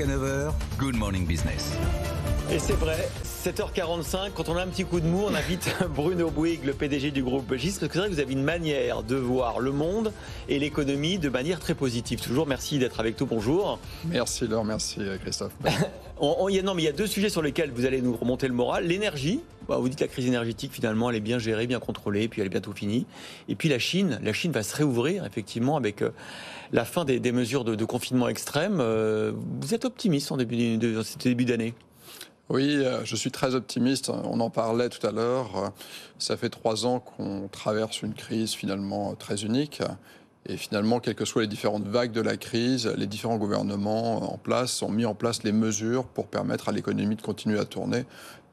Jusqu'à 9h, Good Morning Business. Et c'est vrai, 7h45, quand on a un petit coup de mou, on invite Bruno Bouygues, le PDG du groupe GIS, parce que c'est vrai que vous avez une manière de voir le monde et l'économie de manière très positive. Toujours merci d'être avec nous, bonjour. Merci Laure, merci Christophe. Il y a deux sujets sur lesquels vous allez nous remonter le moral. L'énergie, vous dites que la crise énergétique finalement elle est bien gérée, bien contrôlée, puis elle est bientôt finie. Et puis la Chine va se réouvrir effectivement avec la fin des mesures de confinement extrême. Vous êtes optimiste en début d'année ? Oui, je suis très optimiste. On en parlait tout à l'heure. Ça fait 3 ans qu'on traverse une crise finalement très unique. Et finalement, quelles que soient les différentes vagues de la crise, les différents gouvernements en place ont mis en place les mesures pour permettre à l'économie de continuer à tourner.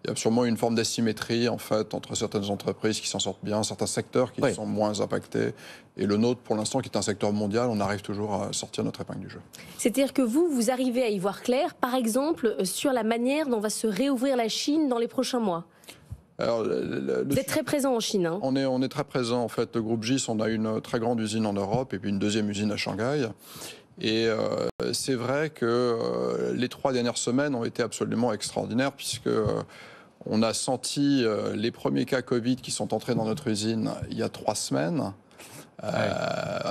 Il y a sûrement une forme d'asymétrie en fait entre certaines entreprises qui s'en sortent bien, certains secteurs qui sont moins impactés, et le nôtre pour l'instant qui est un secteur mondial, on arrive toujours à sortir notre épingle du jeu. C'est-à-dire que vous arrivez à y voir clair, par exemple, sur la manière dont va se réouvrir la Chine dans les prochains mois. Alors, vous êtes très présent en Chine. Hein. On est très présent en fait. Le groupe GIS, on a une très grande usine en Europe et puis une deuxième usine à Shanghai. Et c'est vrai que les 3 dernières semaines ont été absolument extraordinaires puisque on a senti les premiers cas Covid qui sont entrés dans notre usine il y a 3 semaines.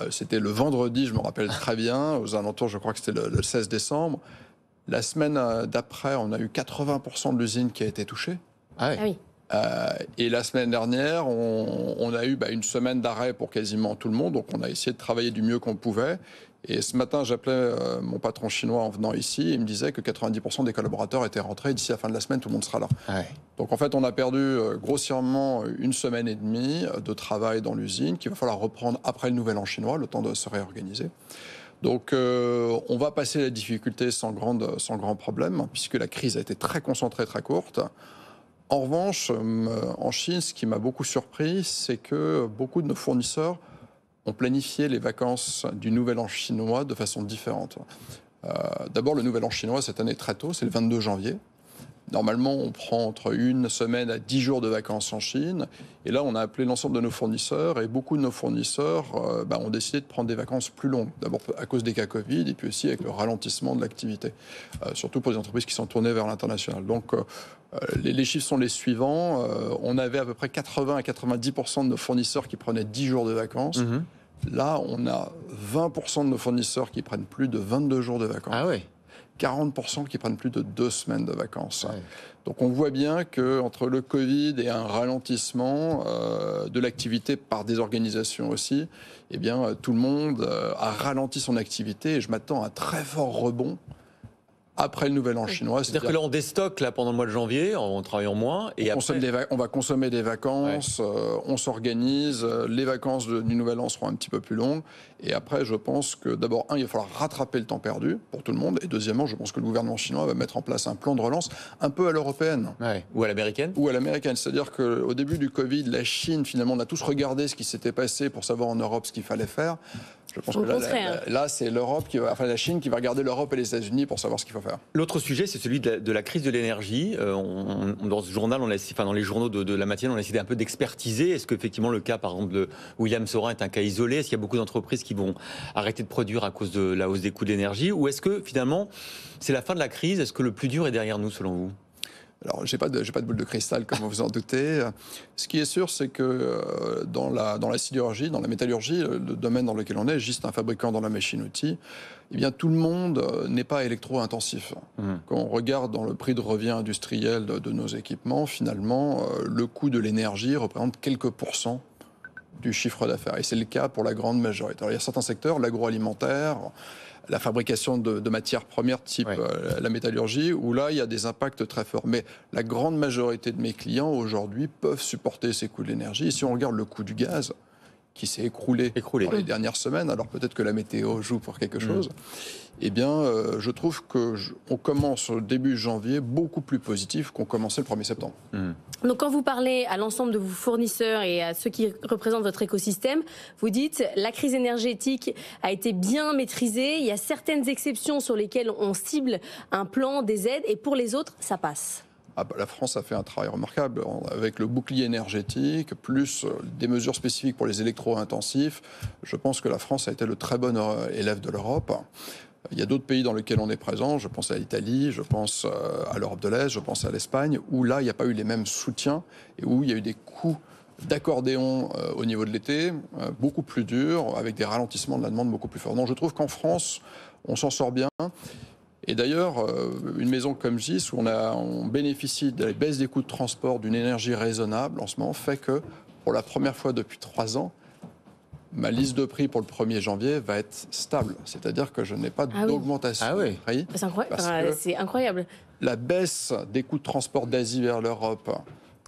C'était le vendredi, je me rappelle très bien, aux alentours, je crois que c'était le 16 décembre. La semaine d'après, on a eu 80% de l'usine qui a été touchée. Ah oui. Et la semaine dernière, on a eu une semaine d'arrêt pour quasiment tout le monde. Donc on a essayé de travailler du mieux qu'on pouvait. Et ce matin, j'appelais mon patron chinois en venant ici. Et il me disait que 90% des collaborateurs étaient rentrés. D'ici la fin de la semaine, tout le monde sera là. Donc en fait, on a perdu grossièrement 1 semaine et demie de travail dans l'usine qu'il va falloir reprendre après le Nouvel An chinois, le temps de se réorganiser. Donc on va passer la difficulté sans grand problème, puisque la crise a été très concentrée, très courte. En revanche, en Chine, ce qui m'a beaucoup surpris, c'est que beaucoup de nos fournisseurs ont planifié les vacances du Nouvel An chinois de façon différente. D'abord, le Nouvel An chinois, cette année, très tôt, c'est le 22 janvier. Normalement, on prend entre 1 semaine à 10 jours de vacances en Chine. Et là, on a appelé l'ensemble de nos fournisseurs. Et beaucoup de nos fournisseurs ont décidé de prendre des vacances plus longues. D'abord à cause des cas Covid et puis aussi avec le ralentissement de l'activité. Surtout pour les entreprises qui sont tournées vers l'international. Donc, les chiffres sont les suivants. On avait à peu près 80 à 90% de nos fournisseurs qui prenaient 10 jours de vacances. Là, on a 20% de nos fournisseurs qui prennent plus de 22 jours de vacances. Ah oui. 40% qui prennent plus de 2 semaines de vacances. Donc on voit bien qu'entre le Covid et un ralentissement de l'activité par des organisations aussi, eh bien, tout le monde a ralenti son activité et je m'attends à un très fort rebond après le Nouvel An chinois. C'est-à-dire que là, on déstocke pendant le mois de janvier, en travaillant moins. Et on va consommer des vacances, on s'organise, les vacances du Nouvel An seront un petit peu plus longues. Et après, je pense que d'abord, il va falloir rattraper le temps perdu pour tout le monde. Et deuxièmement, je pense que le gouvernement chinois va mettre en place un plan de relance un peu à l'européenne. Ou à l'américaine. Ou à l'américaine. C'est-à-dire qu'au début du Covid, la Chine, finalement, on a tous regardé ce qui s'était passé pour savoir en Europe ce qu'il fallait faire. Je pense que là, c'est la Chine qui va regarder l'Europe et les États-Unis pour savoir ce qu'il faut faire. L'autre sujet, c'est celui de la crise de l'énergie. Dans ce journal, dans les journaux de la matinée, on a essayé un peu d'expertiser. Est-ce qu'effectivement le cas, par exemple, de William Saurin est un cas isolé ? Est-ce qu'il y a beaucoup d'entreprises qui vont arrêter de produire à cause de la hausse des coûts de l'énergie ? Ou est-ce que finalement, c'est la fin de la crise ? Est-ce que le plus dur est derrière nous, selon vous ? Alors, j'ai pas de boule de cristal, comme vous en doutez. Ce qui est sûr, c'est que dans la sidérurgie, dans la métallurgie, le domaine dans lequel on est, juste un fabricant dans la machine-outil, eh bien, tout le monde n'est pas électro-intensif. Quand on regarde dans le prix de revient industriel de nos équipements, finalement, le coût de l'énergie représente quelques pourcents du chiffre d'affaires. Et c'est le cas pour la grande majorité. Alors, il y a certains secteurs, l'agroalimentaire, la fabrication de matières premières type la métallurgie, où là, il y a des impacts très forts. Mais la grande majorité de mes clients, aujourd'hui, peuvent supporter ces coûts de l'énergie. Et si on regarde le coût du gaz, qui s'est écroulé dans les dernières semaines, alors peut-être que la météo joue pour quelque chose, eh bien, je trouve qu'on commence au début janvier beaucoup plus positif qu'on commençait le 1er septembre. Donc quand vous parlez à l'ensemble de vos fournisseurs et à ceux qui représentent votre écosystème, vous dites la crise énergétique a été bien maîtrisée, il y a certaines exceptions sur lesquelles on cible un plan, des aides, et pour les autres, ça passe. La France a fait un travail remarquable avec le bouclier énergétique, plus des mesures spécifiques pour les électro-intensifs. Je pense que la France a été le très bon élève de l'Europe. Il y a d'autres pays dans lesquels on est présent, je pense à l'Italie, je pense à l'Europe de l'Est, je pense à l'Espagne, où là, il n'y a pas eu les mêmes soutiens et où il y a eu des coûts d'accordéon au niveau de l'été, beaucoup plus durs, avec des ralentissements de la demande beaucoup plus forts. Donc je trouve qu'en France, on s'en sort bien. Et d'ailleurs, une maison comme GIS, où on bénéficie de la baisse des coûts de transport, d'une énergie raisonnable en ce moment, fait que pour la première fois depuis 3 ans, ma liste de prix pour le 1er janvier va être stable. C'est-à-dire que je n'ai pas d'augmentation de prix. C'est incroyable. La baisse des coûts de transport d'Asie vers l'Europe,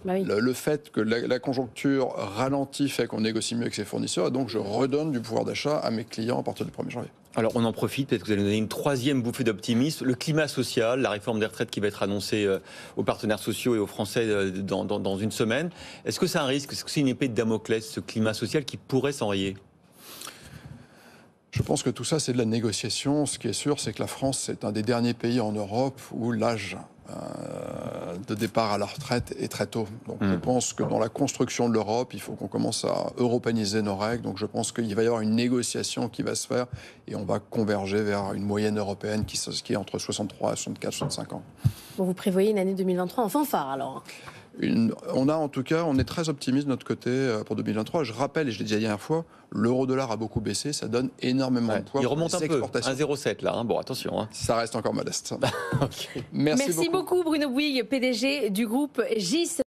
le fait que la conjoncture ralentit fait qu'on négocie mieux avec ses fournisseurs, et donc je redonne du pouvoir d'achat à mes clients à partir du 1er janvier. Alors on en profite, peut-être que vous allez nous donner une troisième bouffée d'optimisme. Le climat social, la réforme des retraites qui va être annoncée aux partenaires sociaux et aux Français dans une semaine. Est-ce que c'est un risque? Est-ce que c'est une épée de Damoclès, ce climat social qui pourrait s'enrayer? Je pense que tout ça, c'est de la négociation. Ce qui est sûr, c'est que la France, c'est un des derniers pays en Europe où l'âge de départ à la retraite est très tôt. Donc je pense que dans la construction de l'Europe, il faut qu'on commence à européaniser nos règles. Donc je pense qu'il va y avoir une négociation qui va se faire et on va converger vers une moyenne européenne qui est entre 63, 64, 65 ans. Bon, vous prévoyez une année 2023 en fanfare alors? On est très optimiste de notre côté pour 2023. Je rappelle, et je l'ai dit la dernière fois, l'euro-dollar a beaucoup baissé, ça donne énormément de poids. Il remonte un peu, 1,07 là, bon attention. Ça reste encore modeste. Okay. Merci beaucoup Bruno Bouygues, PDG du groupe GIS.